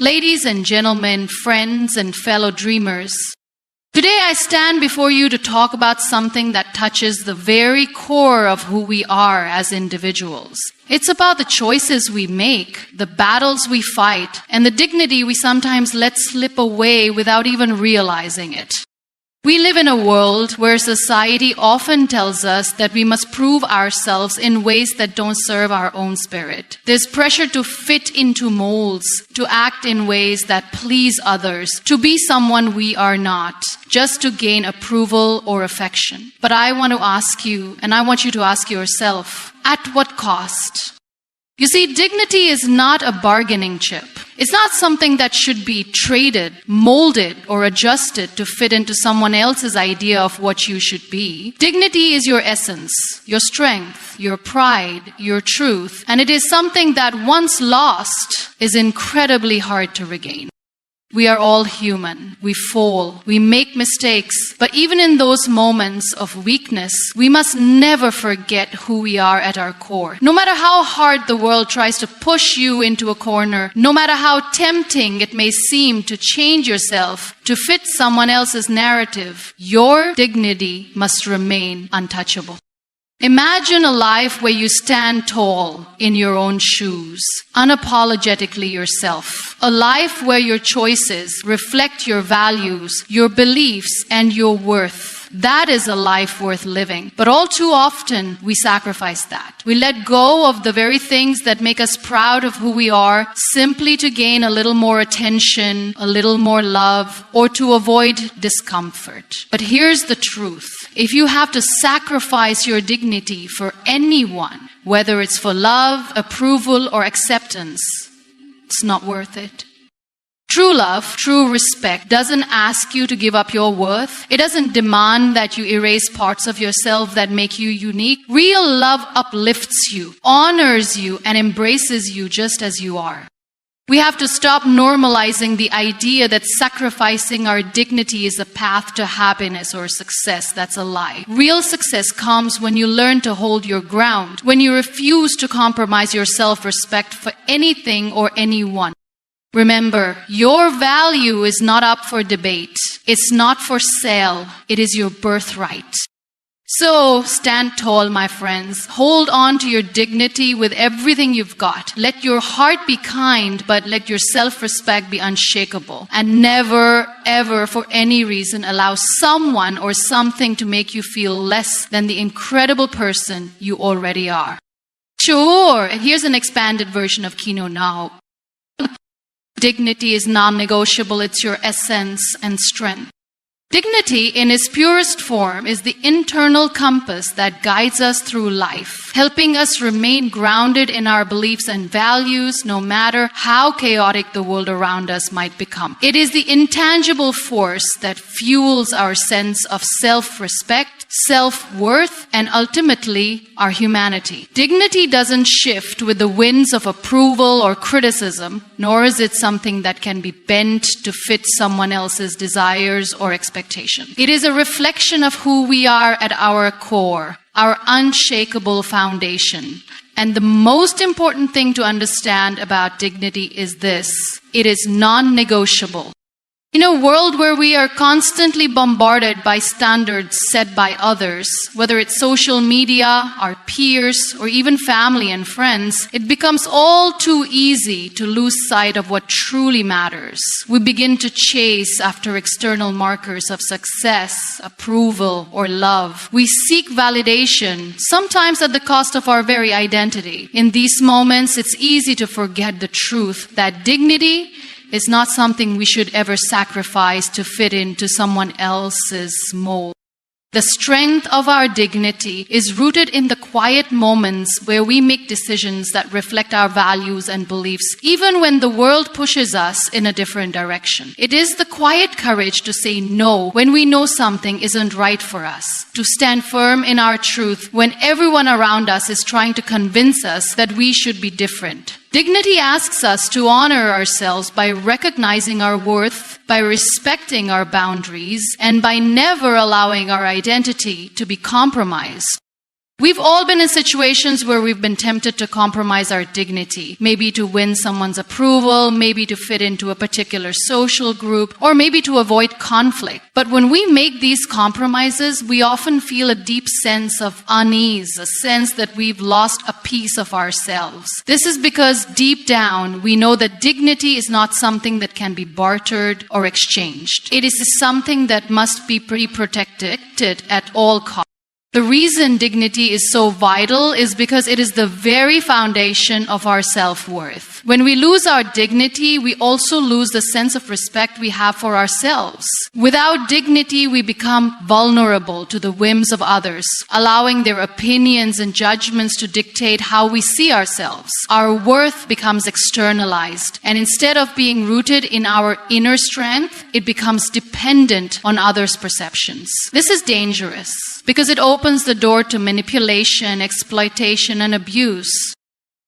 Ladies and gentlemen, friends and fellow dreamers, today I stand before you to talk about something that touches the very core of who we are as individuals. It's about the choices we make, the battles we fight, and the dignity we sometimes let slip away without even realizing it. We live in a world where society often tells us that we must prove ourselves in ways that don't serve our own spirit. There's pressure to fit into molds, to act in ways that please others, to be someone we are not, just to gain approval or affection. But I want to ask you, and I want you to ask yourself, at what cost? You see, dignity is not a bargaining chip. It's not something that should be traded, molded, or adjusted to fit into someone else's idea of what you should be. Dignity is your essence, your strength, your pride, your truth, and it is something that once lost is incredibly hard to regain. We are all human. We fall. We make mistakes. But even in those moments of weakness, we must never forget who we are at our core. No matter how hard the world tries to push you into a corner, no matter how tempting it may seem to change yourself to fit someone else's narrative, your dignity must remain untouchable. Imagine a life where you stand tall in your own shoes, unapologetically yourself. A life where your choices reflect your values, your beliefs, and your worth. That is a life worth living. But all too often, we sacrifice that. We let go of the very things that make us proud of who we are simply to gain a little more attention, a little more love, or to avoid discomfort. But here's the truth. If you have to sacrifice your dignity for anyone, whether it's for love, approval, or acceptance, it's not worth it. True love, true respect doesn't ask you to give up your worth. It doesn't demand that you erase parts of yourself that make you unique. Real love uplifts you, honors you, and embraces you just as you are. We have to stop normalizing the idea that sacrificing our dignity is a path to happiness or success. That's a lie. Real success comes when you learn to hold your ground, when you refuse to compromise your self-respect for anything or anyone. Remember, your value is not up for debate. It's not for sale. It is your birthright. So stand tall, my friends. Hold on to your dignity with everything you've got. Let your heart be kind, but let your self-respect be unshakable. And never, ever, for any reason, allow someone or something to make you feel less than the incredible person you already are. Sure, here's an expanded version of Kino now. Dignity is non-negotiable. It's your essence and strength. Dignity in its purest form is the internal compass that guides us through life, helping us remain grounded in our beliefs and values no matter how chaotic the world around us might become. It is the intangible force that fuels our sense of self-respect, self-worth, and ultimately our humanity. Dignity doesn't shift with the winds of approval or criticism, nor is it something that can be bent to fit someone else's desires or expectations. It is a reflection of who we are at our core, our unshakable foundation. And the most important thing to understand about dignity is this: it is non-negotiable. In a world where we are constantly bombarded by standards set by others, whether it's social media, our peers, or even family and friends, it becomes all too easy to lose sight of what truly matters. We begin to chase after external markers of success, approval, or love. We seek validation, sometimes at the cost of our very identity. In these moments, it's easy to forget the truth that dignity is not something we should ever sacrifice to fit into someone else's mold. The strength of our dignity is rooted in the quiet moments where we make decisions that reflect our values and beliefs, even when the world pushes us in a different direction. It is the quiet courage to say no when we know something isn't right for us, to stand firm in our truth when everyone around us is trying to convince us that we should be different. Dignity asks us to honor ourselves by recognizing our worth, by respecting our boundaries, and by never allowing our identity to be compromised. We've all been in situations where we've been tempted to compromise our dignity, maybe to win someone's approval, maybe to fit into a particular social group, or maybe to avoid conflict. But when we make these compromises, we often feel a deep sense of unease, a sense that we've lost a piece of ourselves. This is because deep down, we know that dignity is not something that can be bartered or exchanged. It is something that must be protected at all costs. The reason dignity is so vital is because it is the very foundation of our self-worth. When we lose our dignity, we also lose the sense of respect we have for ourselves. Without dignity, we become vulnerable to the whims of others, allowing their opinions and judgments to dictate how we see ourselves. Our worth becomes externalized, and instead of being rooted in our inner strength, it becomes dependent on others' perceptions. This is dangerous because it opens the door to manipulation, exploitation, and abuse.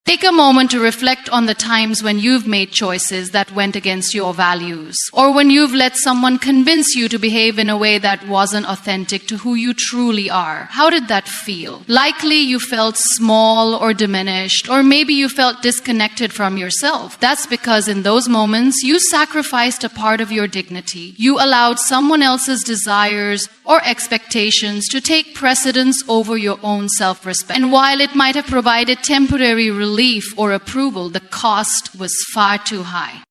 Take a moment to reflect on the times when you've made choices that went against your values, or when you've let someone convince you to behave in a way that wasn't authentic to who you truly are. How did that feel? Likely you felt small or diminished, or maybe you felt disconnected from yourself. That's because in those moments, you sacrificed a part of your dignity. You allowed someone else's desires or expectations to take precedence over your own self-respect. And while it might have provided temporary relief or approval, the cost was far too high.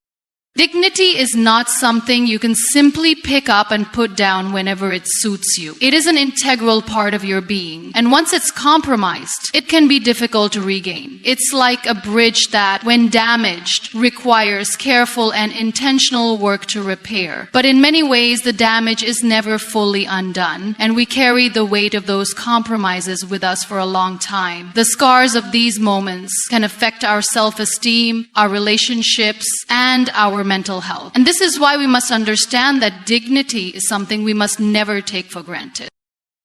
Dignity is not something you can simply pick up and put down whenever it suits you. It is an integral part of your being, and once it's compromised, it can be difficult to regain. It's like a bridge that, when damaged, requires careful and intentional work to repair. But in many ways, the damage is never fully undone, and we carry the weight of those compromises with us for a long time. The scars of these moments can affect our self-esteem, our relationships, and our mental health. And this is why we must understand that dignity is something we must never take for granted.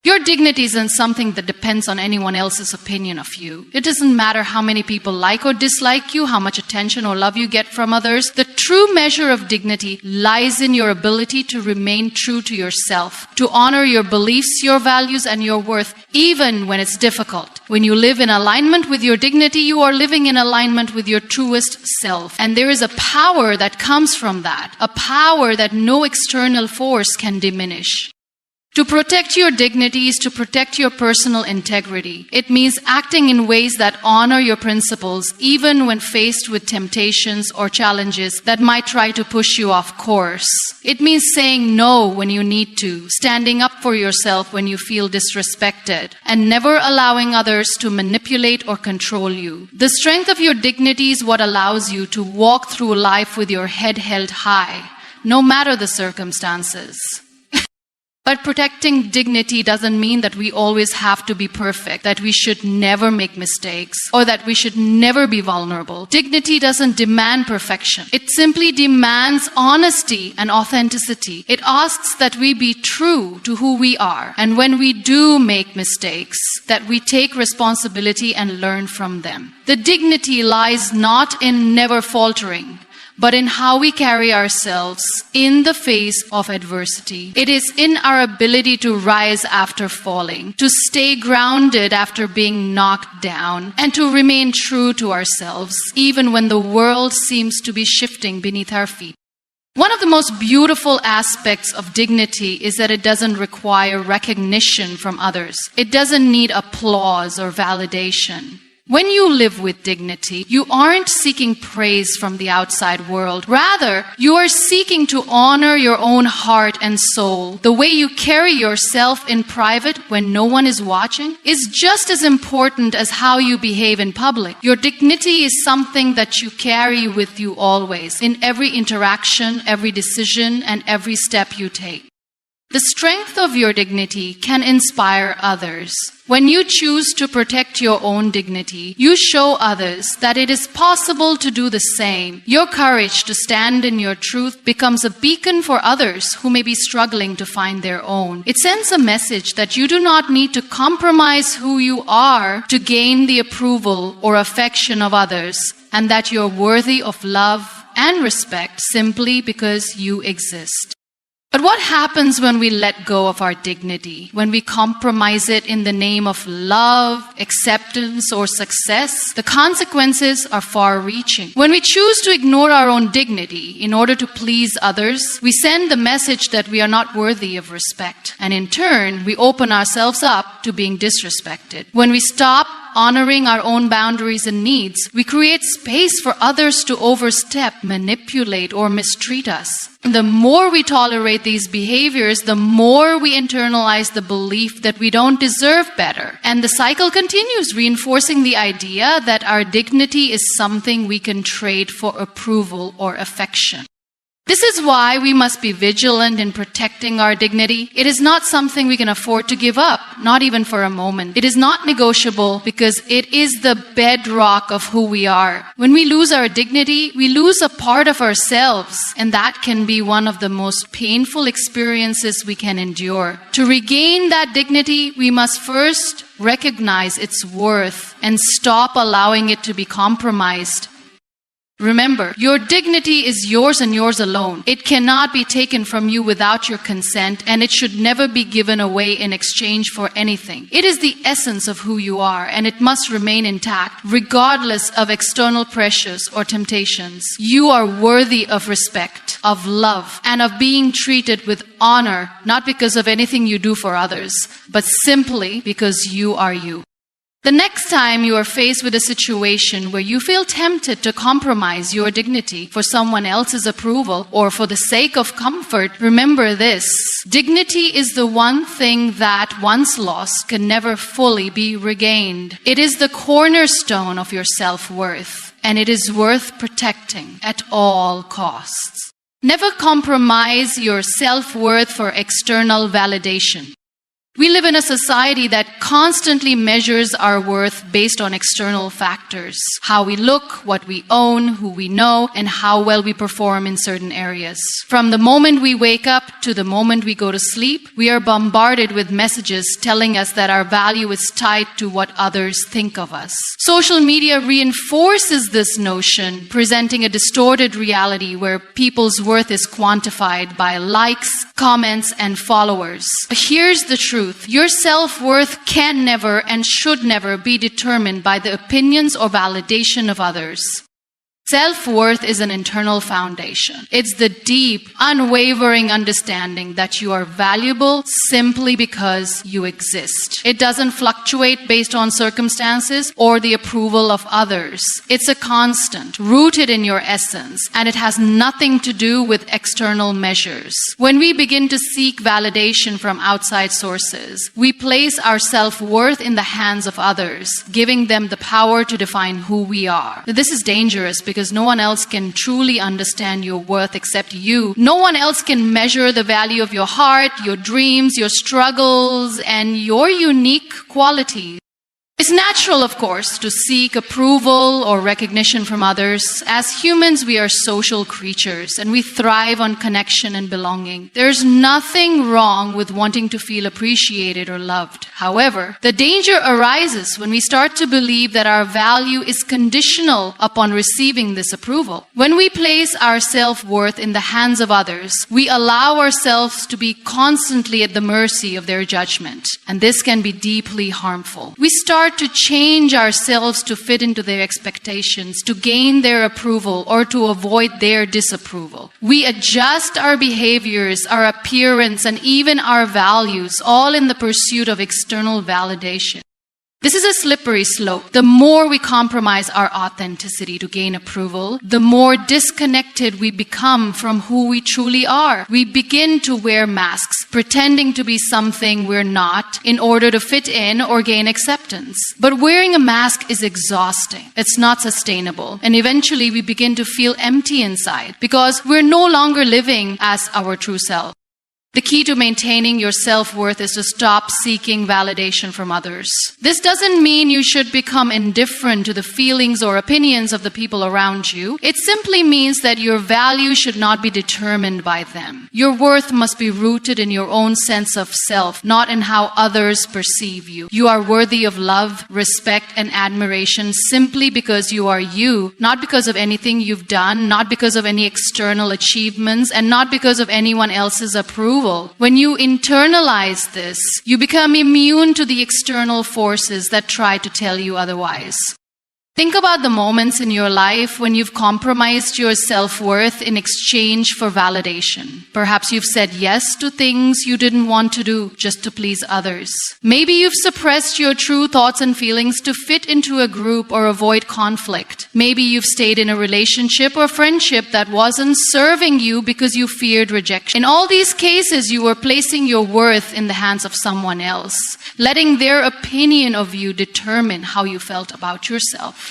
Your dignity isn't something that depends on anyone else's opinion of you. It doesn't matter how many people like or dislike you, how much attention or love you get from others. The true measure of dignity lies in your ability to remain true to yourself, to honor your beliefs, your values, and your worth, even when it's difficult. When you live in alignment with your dignity, you are living in alignment with your truest self. And there is a power that comes from that, a power that no external force can diminish. To protect your dignity is to protect your personal integrity. It means acting in ways that honor your principles, even when faced with temptations or challenges that might try to push you off course. It means saying no when you need to, standing up for yourself when you feel disrespected, and never allowing others to manipulate or control you. The strength of your dignity is what allows you to walk through life with your head held high, no matter the circumstances. But protecting dignity doesn't mean that we always have to be perfect, that we should never make mistakes, or that we should never be vulnerable. Dignity doesn't demand perfection. It simply demands honesty and authenticity. It asks that we be true to who we are, and when we do make mistakes, that we take responsibility and learn from them. The dignity lies not in never faltering, but in how we carry ourselves in the face of adversity. It is in our ability to rise after falling, to stay grounded after being knocked down, and to remain true to ourselves, even when the world seems to be shifting beneath our feet. One of the most beautiful aspects of dignity is that it doesn't require recognition from others. It doesn't need applause or validation. When you live with dignity, you aren't seeking praise from the outside world. Rather, you are seeking to honor your own heart and soul. The way you carry yourself in private when no one is watching is just as important as how you behave in public. Your dignity is something that you carry with you always, in every interaction, every decision, and every step you take. The strength of your dignity can inspire others. When you choose to protect your own dignity, you show others that it is possible to do the same. Your courage to stand in your truth becomes a beacon for others who may be struggling to find their own. It sends a message that you do not need to compromise who you are to gain the approval or affection of others, and that you're worthy of love and respect simply because you exist. But what happens when we let go of our dignity, when we compromise it in the name of love, acceptance, or success? The consequences are far-reaching. When we choose to ignore our own dignity in order to please others, we send the message that we are not worthy of respect. And in turn, we open ourselves up to being disrespected. When we stop honoring our own boundaries and needs, we create space for others to overstep, manipulate, or mistreat us. The more we tolerate these behaviors, the more we internalize the belief that we don't deserve better. And the cycle continues, reinforcing the idea that our dignity is something we can trade for approval or affection. This is why we must be vigilant in protecting our dignity. It is not something we can afford to give up, not even for a moment. It is not negotiable because it is the bedrock of who we are. When we lose our dignity, we lose a part of ourselves, and that can be one of the most painful experiences we can endure. To regain that dignity, we must first recognize its worth and stop allowing it to be compromised. Remember, your dignity is yours and yours alone. It cannot be taken from you without your consent, and it should never be given away in exchange for anything. It is the essence of who you are, and it must remain intact, regardless of external pressures or temptations. You are worthy of respect, of love, and of being treated with honor, not because of anything you do for others, but simply because you are you. The next time you are faced with a situation where you feel tempted to compromise your dignity for someone else's approval or for the sake of comfort, remember this. Dignity is the one thing that, once lost, can never fully be regained. It is the cornerstone of your self-worth, and it is worth protecting at all costs. Never compromise your self-worth for external validation. We live in a society that constantly measures our worth based on external factors. How we look, what we own, who we know, and how well we perform in certain areas. From the moment we wake up to the moment we go to sleep, we are bombarded with messages telling us that our value is tied to what others think of us. Social media reinforces this notion, presenting a distorted reality where people's worth is quantified by likes, comments, and followers. But here's the truth. Your self-worth can never and should never be determined by the opinions or validation of others. Self-worth is an internal foundation. It's the deep, unwavering understanding that you are valuable simply because you exist. It doesn't fluctuate based on circumstances or the approval of others. It's a constant, rooted in your essence, and it has nothing to do with external measures. When we begin to seek validation from outside sources, we place our self-worth in the hands of others, giving them the power to define who we are. This is dangerous because no one else can truly understand your worth except you. No one else can measure the value of your heart, your dreams, your struggles, and your unique qualities. It's natural, of course, to seek approval or recognition from others. As humans, we are social creatures and we thrive on connection and belonging. There's nothing wrong with wanting to feel appreciated or loved. However, the danger arises when we start to believe that our value is conditional upon receiving this approval. When we place our self-worth in the hands of others, we allow ourselves to be constantly at the mercy of their judgment, and this can be deeply harmful. We start to change ourselves to fit into their expectations, to gain their approval, or to avoid their disapproval. We adjust our behaviors, our appearance, and even our values, all in the pursuit of external validation. This is a slippery slope. The more we compromise our authenticity to gain approval, the more disconnected we become from who we truly are. We begin to wear masks, pretending to be something we're not in order to fit in or gain acceptance. But wearing a mask is exhausting. It's not sustainable. And eventually we begin to feel empty inside because we're no longer living as our true self. The key to maintaining your self-worth is to stop seeking validation from others. This doesn't mean you should become indifferent to the feelings or opinions of the people around you. It simply means that your value should not be determined by them. Your worth must be rooted in your own sense of self, not in how others perceive you. You are worthy of love, respect, and admiration simply because you are you, not because of anything you've done, not because of any external achievements, and not because of anyone else's approval. When you internalize this, you become immune to the external forces that try to tell you otherwise. Think about the moments in your life when you've compromised your self-worth in exchange for validation. Perhaps you've said yes to things you didn't want to do just to please others. Maybe you've suppressed your true thoughts and feelings to fit into a group or avoid conflict. Maybe you've stayed in a relationship or friendship that wasn't serving you because you feared rejection. In all these cases, you were placing your worth in the hands of someone else, letting their opinion of you determine how you felt about yourself.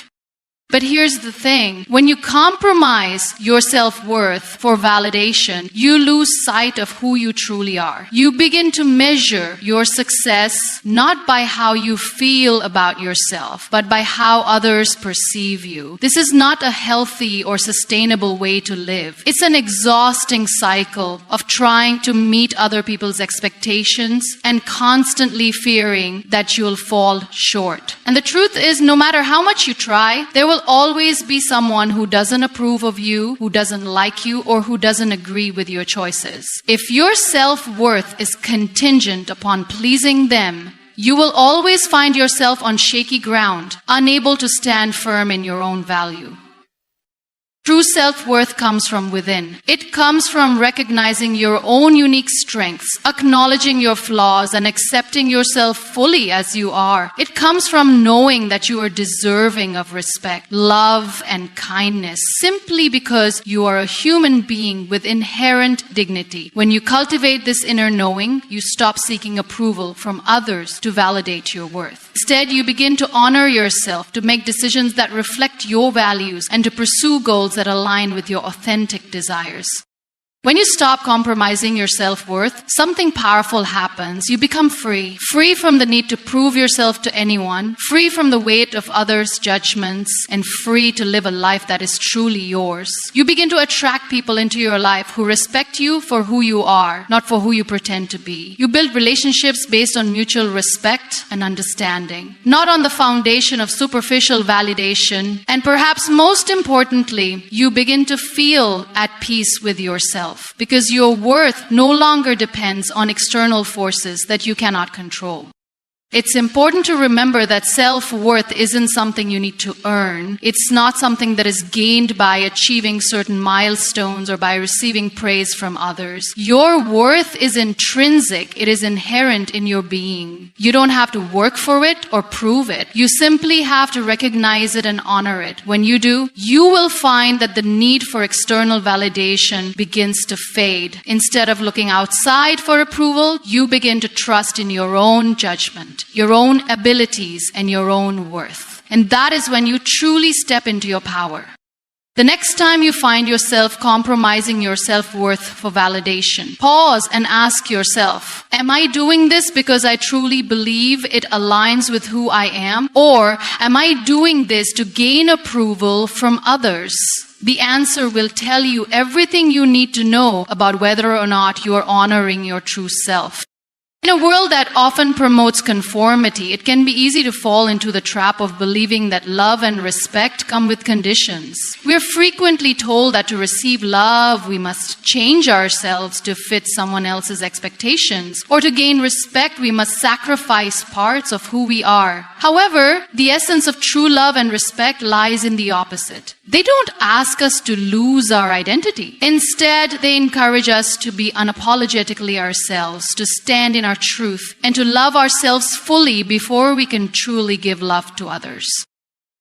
But here's the thing. When you compromise your self-worth for validation, you lose sight of who you truly are. You begin to measure your success not by how you feel about yourself, but by how others perceive you. This is not a healthy or sustainable way to live. It's an exhausting cycle of trying to meet other people's expectations and constantly fearing that you'll fall short. And the truth is, no matter how much you try, there will always be someone who doesn't approve of you, who doesn't like you, or who doesn't agree with your choices. If your self-worth is contingent upon pleasing them, you will always find yourself on shaky ground, unable to stand firm in your own value. True self-worth comes from within. It comes from recognizing your own unique strengths, acknowledging your flaws, and accepting yourself fully as you are. It comes from knowing that you are deserving of respect, love, and kindness simply because you are a human being with inherent dignity. When you cultivate this inner knowing, you stop seeking approval from others to validate your worth. Instead, you begin to honor yourself, to make decisions that reflect your values, and to pursue goals that align with your authentic desires. When you stop compromising your self-worth, something powerful happens. You become free. Free from the need to prove yourself to anyone, free from the weight of others' judgments, and free to live a life that is truly yours. You begin to attract people into your life who respect you for who you are, not for who you pretend to be. You build relationships based on mutual respect and understanding, not on the foundation of superficial validation. And perhaps most importantly, you begin to feel at peace with yourself, because your worth no longer depends on external forces that you cannot control. It's important to remember that self-worth isn't something you need to earn. It's not something that is gained by achieving certain milestones or by receiving praise from others. Your worth is intrinsic. It is inherent in your being. You don't have to work for it or prove it. You simply have to recognize it and honor it. When you do, you will find that the need for external validation begins to fade. Instead of looking outside for approval, you begin to trust in your own judgment, your own abilities, and your own worth. And that is when you truly step into your power. The next time you find yourself compromising your self-worth for validation, pause and ask yourself, am I doing this because I truly believe it aligns with who I am? Or am I doing this to gain approval from others? The answer will tell you everything you need to know about whether or not you are honoring your true self. In a world that often promotes conformity, it can be easy to fall into the trap of believing that love and respect come with conditions. We're frequently told that to receive love, we must change ourselves to fit someone else's expectations, or to gain respect, we must sacrifice parts of who we are. However, the essence of true love and respect lies in the opposite. They don't ask us to lose our identity. Instead, they encourage us to be unapologetically ourselves, to stand in our truth, and to love ourselves fully before we can truly give love to others.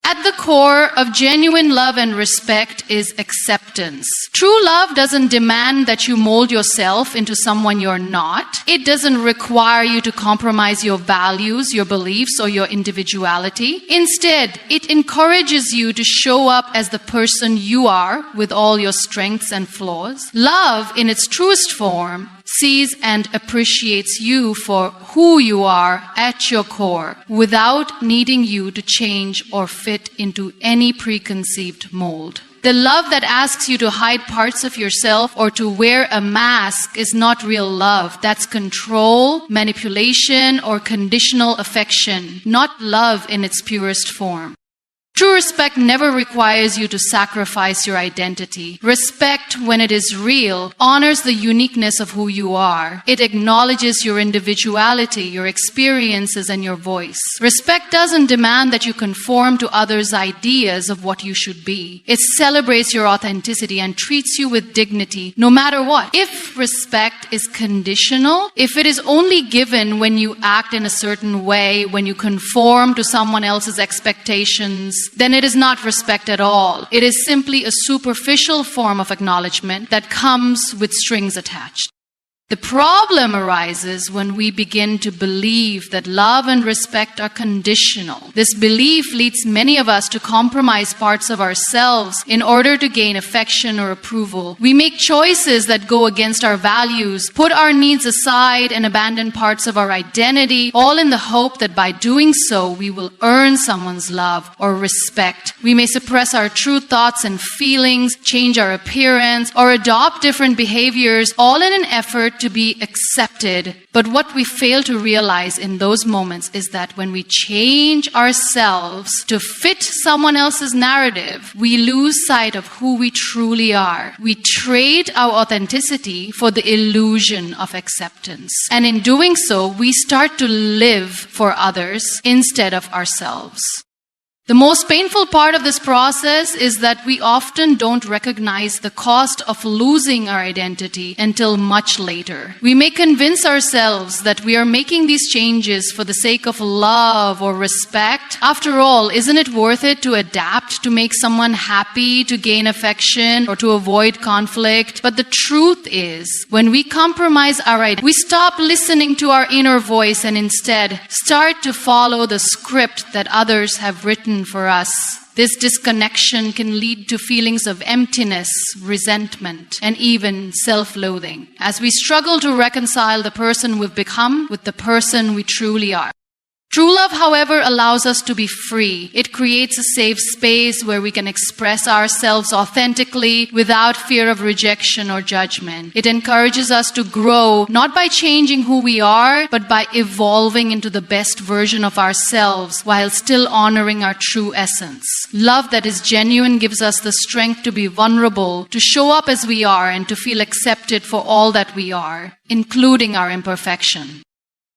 At the core of genuine love and respect is acceptance. True love doesn't demand that you mold yourself into someone you're not. It doesn't require you to compromise your values, your beliefs, or your individuality. Instead, it encourages you to show up as the person you are with all your strengths and flaws. Love, in its truest form, sees and appreciates you for who you are at your core without needing you to change or fit into any preconceived mold. The love that asks you to hide parts of yourself or to wear a mask is not real love. That's control, manipulation, or conditional affection, not love in its purest form. True respect never requires you to sacrifice your identity. Respect, when it is real, honors the uniqueness of who you are. It acknowledges your individuality, your experiences, and your voice. Respect doesn't demand that you conform to others' ideas of what you should be. It celebrates your authenticity and treats you with dignity, no matter what. If respect is conditional, if it is only given when you act in a certain way, when you conform to someone else's expectations, then it is not respect at all. It is simply a superficial form of acknowledgement that comes with strings attached. The problem arises when we begin to believe that love and respect are conditional. This belief leads many of us to compromise parts of ourselves in order to gain affection or approval. We make choices that go against our values, put our needs aside, and abandon parts of our identity, all in the hope that by doing so, we will earn someone's love or respect. We may suppress our true thoughts and feelings, change our appearance, or adopt different behaviors, all in an effort to be accepted. But what we fail to realize in those moments is that when we change ourselves to fit someone else's narrative, we lose sight of who we truly are. We trade our authenticity for the illusion of acceptance. And in doing so, we start to live for others instead of ourselves. The most painful part of this process is that we often don't recognize the cost of losing our identity until much later. We may convince ourselves that we are making these changes for the sake of love or respect. After all, isn't it worth it to adapt to make someone happy, to gain affection, or to avoid conflict? But the truth is, when we compromise our identity, we stop listening to our inner voice and instead start to follow the script that others have written for us. This disconnection can lead to feelings of emptiness, resentment, and even self-loathing as we struggle to reconcile the person we've become with the person we truly are. True love, however, allows us to be free. It creates a safe space where we can express ourselves authentically without fear of rejection or judgment. It encourages us to grow, not by changing who we are, but by evolving into the best version of ourselves while still honoring our true essence. Love that is genuine gives us the strength to be vulnerable, to show up as we are, and to feel accepted for all that we are, including our imperfection.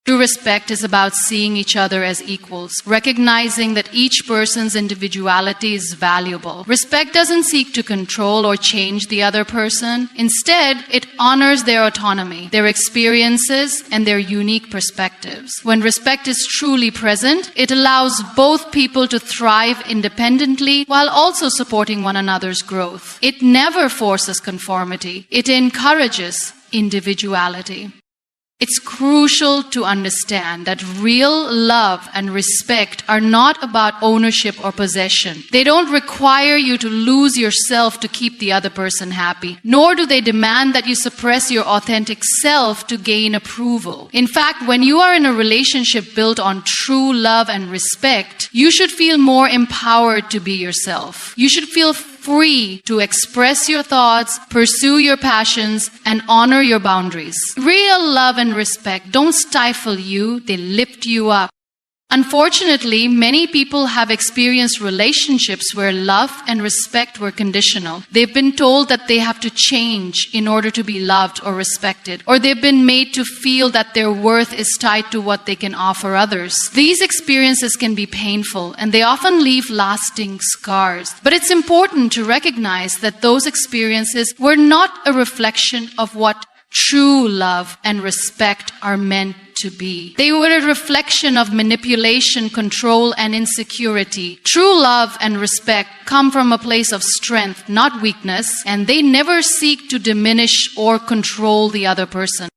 True respect is about seeing each other as equals, recognizing that each person's individuality is valuable. Respect doesn't seek to control or change the other person. Instead, it honors their autonomy, their experiences, and their unique perspectives. When respect is truly present, it allows both people to thrive independently while also supporting one another's growth. It never forces conformity. It encourages individuality. It's crucial to understand that real love and respect are not about ownership or possession. They don't require you to lose yourself to keep the other person happy, nor do they demand that you suppress your authentic self to gain approval. In fact, when you are in a relationship built on true love and respect, you should feel more empowered to be yourself. You should feel free to express your thoughts, pursue your passions, and honor your boundaries. Real love and respect don't stifle you, they lift you up. Unfortunately, many people have experienced relationships where love and respect were conditional. They've been told that they have to change in order to be loved or respected, or they've been made to feel that their worth is tied to what they can offer others. These experiences can be painful, and they often leave lasting scars. But it's important to recognize that those experiences were not a reflection of what true love and respect are meant to be. They were a reflection of manipulation, control, and insecurity. True love and respect come from a place of strength, not weakness, and they never seek to diminish or control the other person.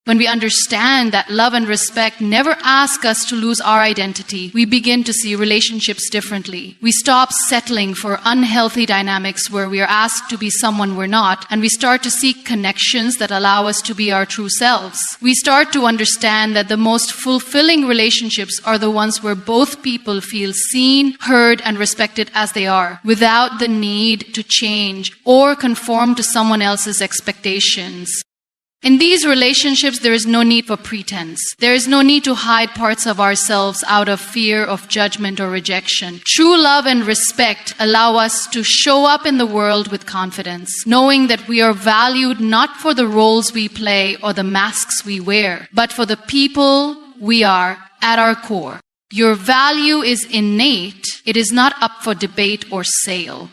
When we understand that love and respect never ask us to lose our identity, we begin to see relationships differently. We stop settling for unhealthy dynamics where we are asked to be someone we're not, and we start to seek connections that allow us to be our true selves. We start to understand that the most fulfilling relationships are the ones where both people feel seen, heard, and respected as they are, without the need to change or conform to someone else's expectations. In these relationships, there is no need for pretense. There is no need to hide parts of ourselves out of fear of judgment or rejection. True love and respect allow us to show up in the world with confidence, knowing that we are valued not for the roles we play or the masks we wear, but for the people we are at our core. Your value is innate. It is not up for debate or sale.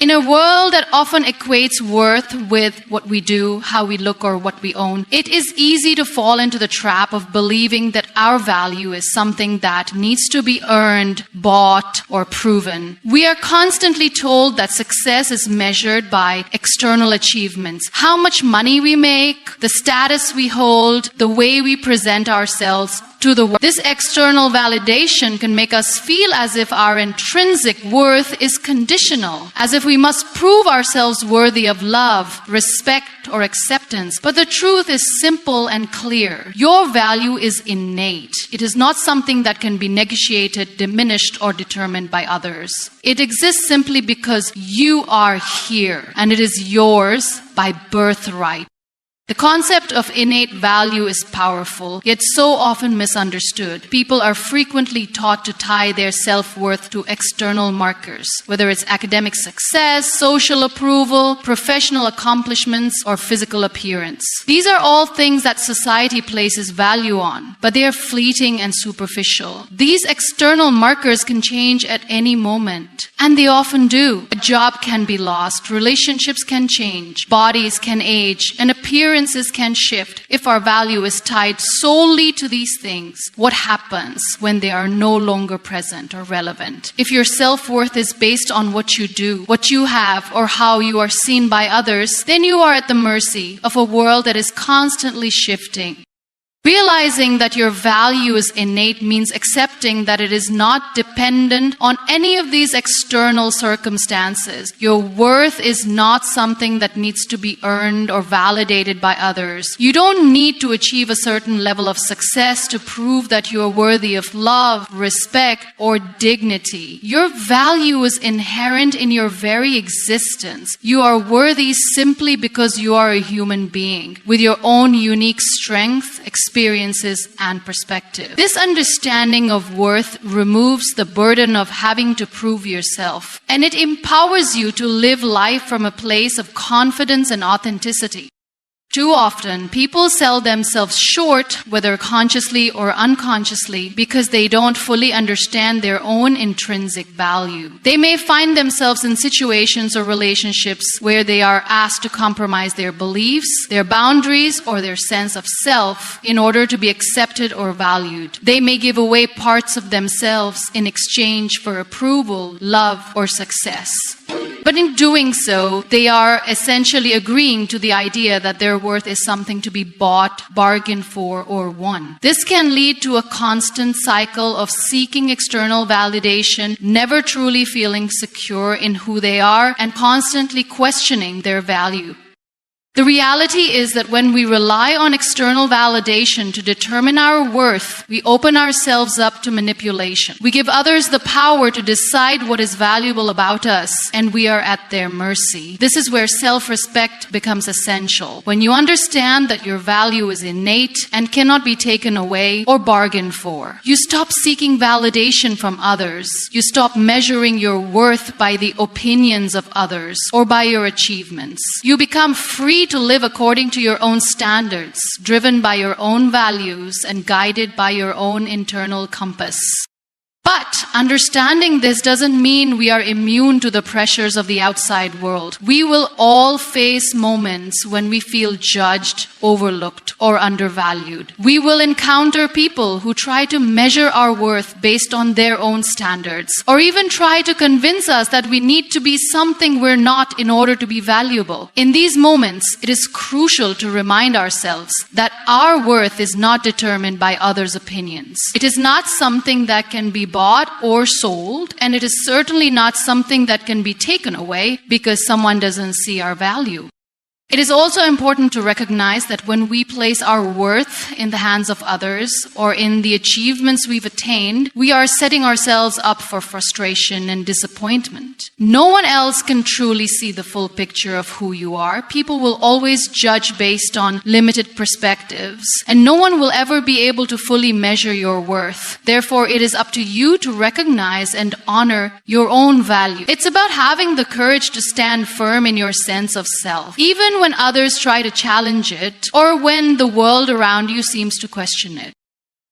In a world that often equates worth with what we do, how we look, or what we own, it is easy to fall into the trap of believing that our value is something that needs to be earned, bought, or proven. We are constantly told that success is measured by external achievements, how much money we make, the status we hold, the way we present ourselves to the world. This external validation can make us feel as if our intrinsic worth is conditional, as if we must prove ourselves worthy of love, respect, or acceptance. But the truth is simple and clear. Your value is innate. It is not something that can be negotiated, diminished, or determined by others. It exists simply because you are here, and it is yours by birthright. The concept of innate value is powerful, yet so often misunderstood. People are frequently taught to tie their self-worth to external markers, whether it's academic success, social approval, professional accomplishments, or physical appearance. These are all things that society places value on, but they are fleeting and superficial. These external markers can change at any moment, and they often do. A job can be lost, relationships can change, bodies can age, and appearances can shift. If our value is tied solely to these things, what happens when they are no longer present or relevant? If your self-worth is based on what you do, what you have, or how you are seen by others, then you are at the mercy of a world that is constantly shifting. Realizing that your value is innate means accepting that it is not dependent on any of these external circumstances. Your worth is not something that needs to be earned or validated by others. You don't need to achieve a certain level of success to prove that you are worthy of love, respect, or dignity. Your value is inherent in your very existence. You are worthy simply because you are a human being with your own unique strength, experiences, and perspective. This understanding of worth removes the burden of having to prove yourself, and it empowers you to live life from a place of confidence and authenticity. Too often, people sell themselves short, whether consciously or unconsciously, because they don't fully understand their own intrinsic value. They may find themselves in situations or relationships where they are asked to compromise their beliefs, their boundaries, or their sense of self in order to be accepted or valued. They may give away parts of themselves in exchange for approval, love, or success. But in doing so, they are essentially agreeing to the idea that their worth is something to be bought, bargained for, or won. This can lead to a constant cycle of seeking external validation, never truly feeling secure in who they are, and constantly questioning their value. The reality is that when we rely on external validation to determine our worth, we open ourselves up to manipulation. We give others the power to decide what is valuable about us, and we are at their mercy. This is where self-respect becomes essential. When you understand that your value is innate and cannot be taken away or bargained for, you stop seeking validation from others. You stop measuring your worth by the opinions of others or by your achievements. You become free to live according to your own standards, driven by your own values and guided by your own internal compass. But understanding this doesn't mean we are immune to the pressures of the outside world. We will all face moments when we feel judged, overlooked, or undervalued. We will encounter people who try to measure our worth based on their own standards, or even try to convince us that we need to be something we're not in order to be valuable. In these moments, it is crucial to remind ourselves that our worth is not determined by others' opinions. It is not something that can be bought or sold, and it is certainly not something that can be taken away because someone doesn't see our value. It is also important to recognize that when we place our worth in the hands of others or in the achievements we've attained, we are setting ourselves up for frustration and disappointment. No one else can truly see the full picture of who you are. People will always judge based on limited perspectives, and no one will ever be able to fully measure your worth. Therefore, it is up to you to recognize and honor your own value. It's about having the courage to stand firm in your sense of self, even when others try to challenge it or when the world around you seems to question it.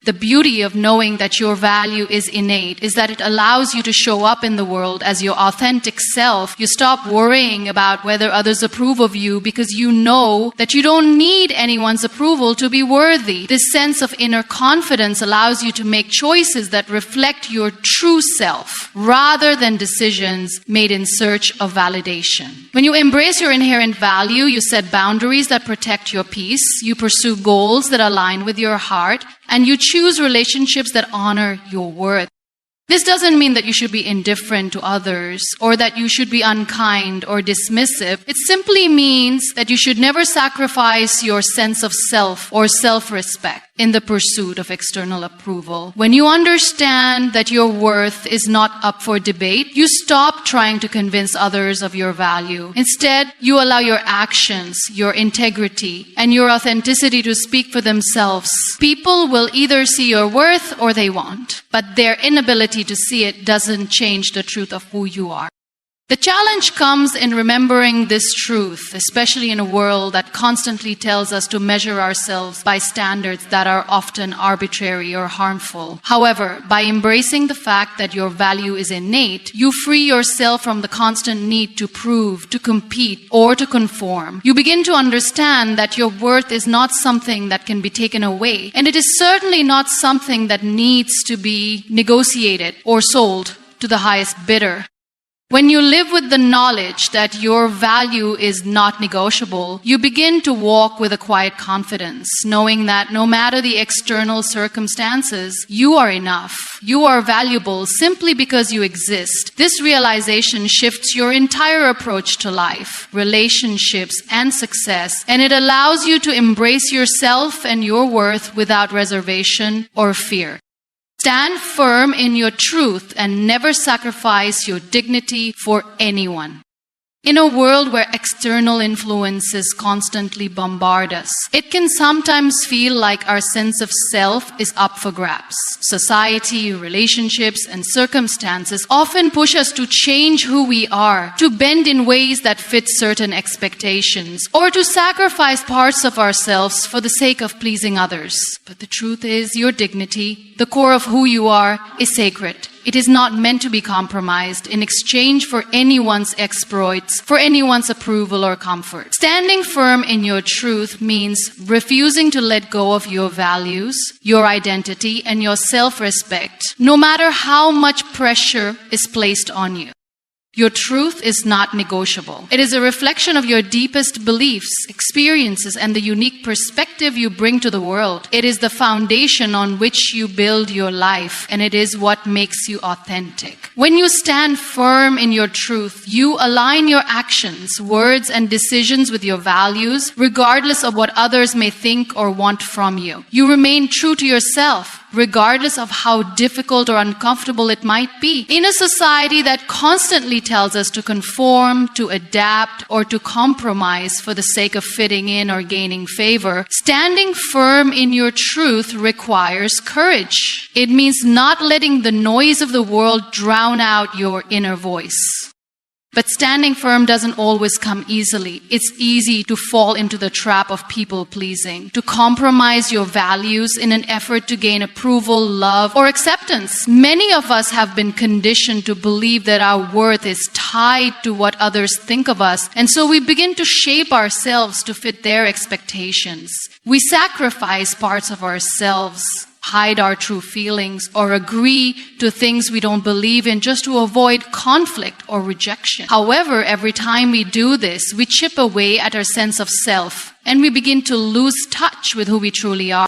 The beauty of knowing that your value is innate is that it allows you to show up in the world as your authentic self. You stop worrying about whether others approve of you because you know that you don't need anyone's approval to be worthy. This sense of inner confidence allows you to make choices that reflect your true self rather than decisions made in search of validation. When you embrace your inherent value, you set boundaries that protect your peace, you pursue goals that align with your heart, and you choose relationships that honor your worth. This doesn't mean that you should be indifferent to others or that you should be unkind or dismissive. It simply means that you should never sacrifice your sense of self or self-respect in the pursuit of external approval. When you understand that your worth is not up for debate, you stop trying to convince others of your value. Instead, you allow your actions, your integrity, and your authenticity to speak for themselves. People will either see your worth or they won't, but their inability to see it doesn't change the truth of who you are. The challenge comes in remembering this truth, especially in a world that constantly tells us to measure ourselves by standards that are often arbitrary or harmful. However, by embracing the fact that your value is innate, you free yourself from the constant need to prove, to compete, or to conform. You begin to understand that your worth is not something that can be taken away, and it is certainly not something that needs to be negotiated or sold to the highest bidder. When you live with the knowledge that your value is not negotiable, you begin to walk with a quiet confidence, knowing that no matter the external circumstances, you are enough. You are valuable simply because you exist. This realization shifts your entire approach to life, relationships, and success, and it allows you to embrace yourself and your worth without reservation or fear. Stand firm in your truth and never sacrifice your dignity for anyone. In a world where external influences constantly bombard us, it can sometimes feel like our sense of self is up for grabs. Society, relationships, and circumstances often push us to change who we are, to bend in ways that fit certain expectations, or to sacrifice parts of ourselves for the sake of pleasing others. But the truth is, your dignity, the core of who you are, is sacred. It is not meant to be compromised in exchange for anyone's exploits, for anyone's approval or comfort. Standing firm in your truth means refusing to let go of your values, your identity, and your self-respect, no matter how much pressure is placed on you. Your truth is not negotiable. It is a reflection of your deepest beliefs, experiences, and the unique perspective you bring to the world. It is the foundation on which you build your life, and it is what makes you authentic. When you stand firm in your truth, you align your actions, words, and decisions with your values, regardless of what others may think or want from you. You remain true to yourself, regardless of how difficult or uncomfortable it might be. In a society that constantly tells us to conform, to adapt, or to compromise for the sake of fitting in or gaining favor, standing firm in your truth requires courage. It means not letting the noise of the world drown out your inner voice. But standing firm doesn't always come easily. It's easy to fall into the trap of people-pleasing, to compromise your values in an effort to gain approval, love, or acceptance. Many of us have been conditioned to believe that our worth is tied to what others think of us, and so we begin to shape ourselves to fit their expectations. We sacrifice parts of ourselves, hide our true feelings, or agree to things we don't believe in just to avoid conflict or rejection. However, every time we do this, we chip away at our sense of self, and we begin to lose touch with who we truly are.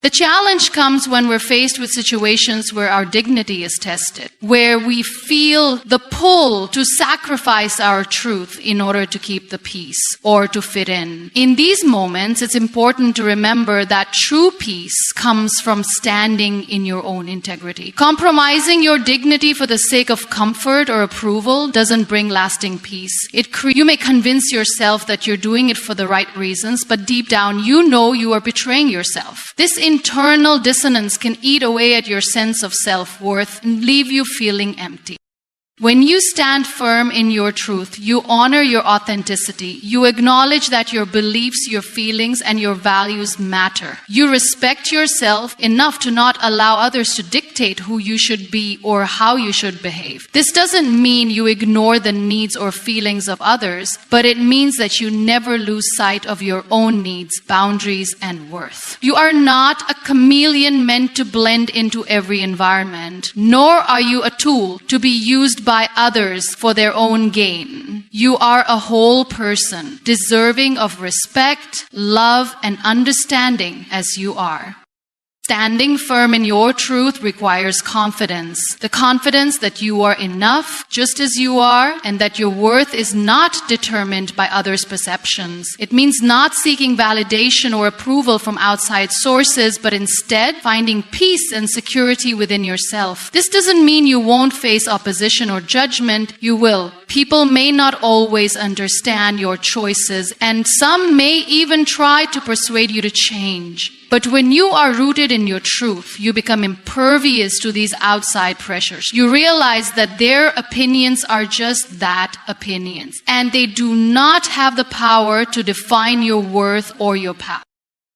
The challenge comes when we're faced with situations where our dignity is tested, where we feel the pull to sacrifice our truth in order to keep the peace or to fit in. In these moments, it's important to remember that true peace comes from standing in your own integrity. Compromising your dignity for the sake of comfort or approval doesn't bring lasting peace. You may convince yourself that you're doing it for the right reasons, but deep down you know you are betraying yourself. This internal dissonance can eat away at your sense of self-worth and leave you feeling empty. When you stand firm in your truth, you honor your authenticity. You acknowledge that your beliefs, your feelings, and your values matter. You respect yourself enough to not allow others to dictate who you should be or how you should behave. This doesn't mean you ignore the needs or feelings of others, but it means that you never lose sight of your own needs, boundaries, and worth. You are not a chameleon meant to blend into every environment, nor are you a tool to be used by others for their own gain. You are a whole person, deserving of respect, love, and understanding as you are. Standing firm in your truth requires confidence. The confidence that you are enough just as you are and that your worth is not determined by others' perceptions. It means not seeking validation or approval from outside sources, but instead finding peace and security within yourself. This doesn't mean you won't face opposition or judgment. You will. People may not always understand your choices, and some may even try to persuade you to change. But when you are rooted in your truth, you become impervious to these outside pressures. You realize that their opinions are just that, opinions, and they do not have the power to define your worth or your path.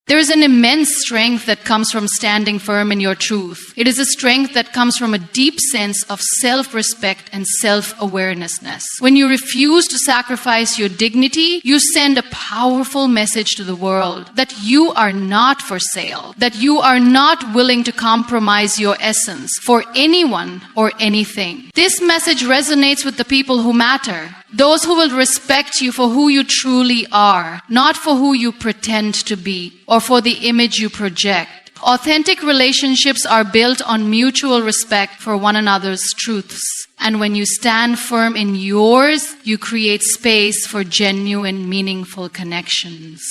There is an immense strength that comes from standing firm in your truth. It is a strength that comes from a deep sense of self-respect and self-awareness. When you refuse to sacrifice your dignity, you send a powerful message to the world that you are not for sale, that you are not willing to compromise your essence for anyone or anything. This message resonates with the people who matter. Those who will respect you for who you truly are, not for who you pretend to be or for the image you project. Authentic relationships are built on mutual respect for one another's truths. And when you stand firm in yours, you create space for genuine, meaningful connections.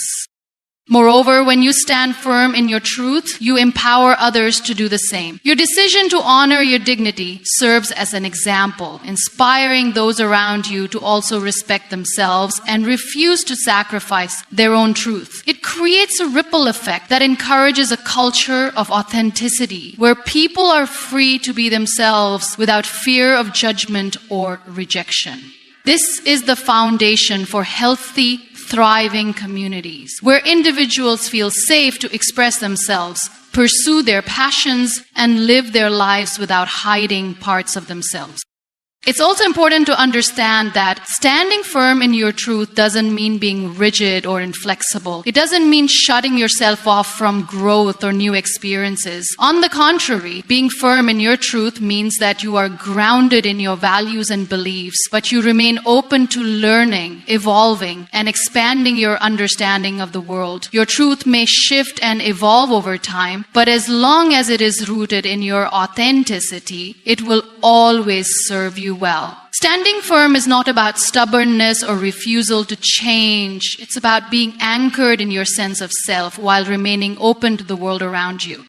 Moreover, when you stand firm in your truth, you empower others to do the same. Your decision to honor your dignity serves as an example, inspiring those around you to also respect themselves and refuse to sacrifice their own truth. It creates a ripple effect that encourages a culture of authenticity, where people are free to be themselves without fear of judgment or rejection. This is the foundation for healthy, thriving communities, where individuals feel safe to express themselves, pursue their passions, and live their lives without hiding parts of themselves. It's also important to understand that standing firm in your truth doesn't mean being rigid or inflexible. It doesn't mean shutting yourself off from growth or new experiences. On the contrary, being firm in your truth means that you are grounded in your values and beliefs, but you remain open to learning, evolving, and expanding your understanding of the world. Your truth may shift and evolve over time, but as long as it is rooted in your authenticity, it will always serve you well. Standing firm is not about stubbornness or refusal to change. It's about being anchored in your sense of self while remaining open to the world around you.